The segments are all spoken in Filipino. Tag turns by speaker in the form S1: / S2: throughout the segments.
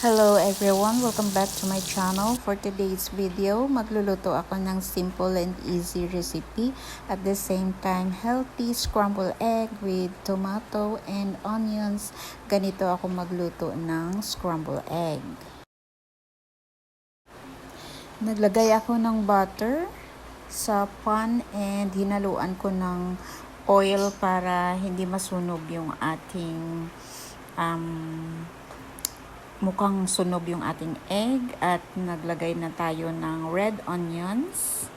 S1: Hello everyone, welcome back to my channel. For today's video, magluluto ako ng simple and easy recipe. At the same time, healthy scrambled egg with tomato and onions. Ganito ako magluto ng scrambled egg. Naglagay ako ng butter sa pan and hinaluan ko ng oil para hindi masunog yung ating mukhang sunog yung ating egg. At naglagay na tayo ng red onions.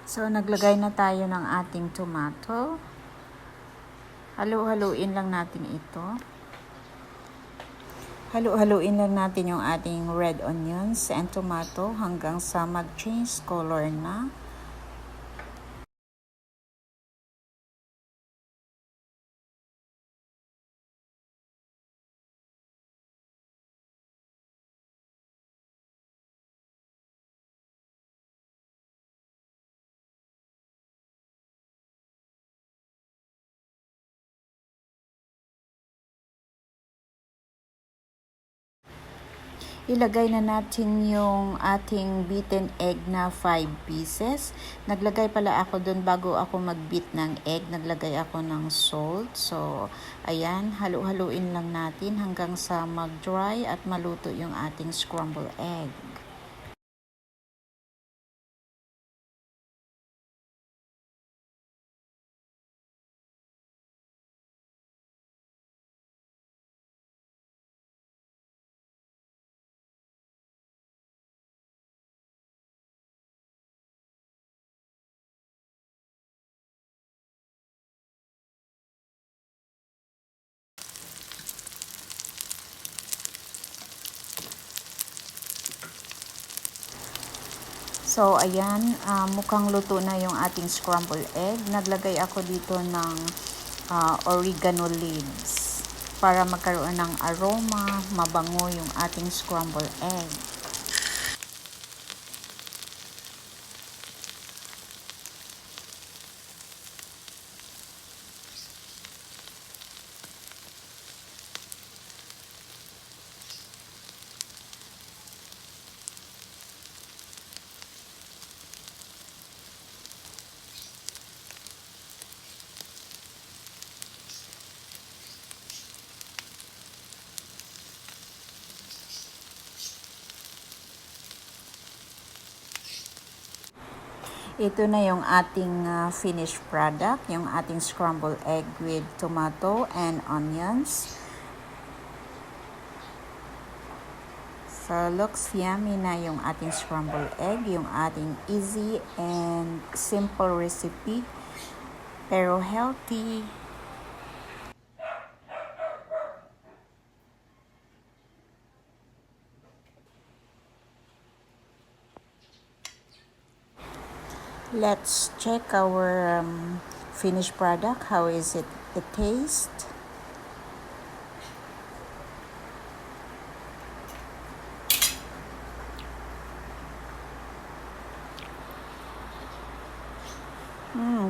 S1: So, naglagay na tayo ng ating tomato. Halu-haluin lang natin ito. Halu-haluin lang natin yung ating red onions and tomato hanggang sa mag-change color na. Ilagay na natin yung ating beaten egg na 5 pieces. Naglagay pala ako doon bago ako mag-beat ng egg. Naglagay ako ng salt. So, ayan, halu-haluin lang natin hanggang sa mag-dry at maluto yung ating scrambled egg. So, ayan, mukhang luto na yung ating scrambled egg. Naglagay ako dito ng oregano leaves para magkaroon ng aroma, mabango yung ating scrambled egg. Ito na yung ating finished product, yung ating scrambled egg with tomato and onions. So, looks yummy na yung ating scrambled egg, yung ating easy and simple recipe, pero healthy. Let's check our finished product. How is it the taste?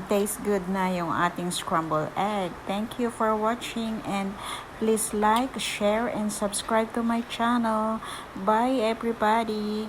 S1: Tastes good na yung ating scrambled egg. Thank you for watching and please like, share, and subscribe to my channel. Bye everybody!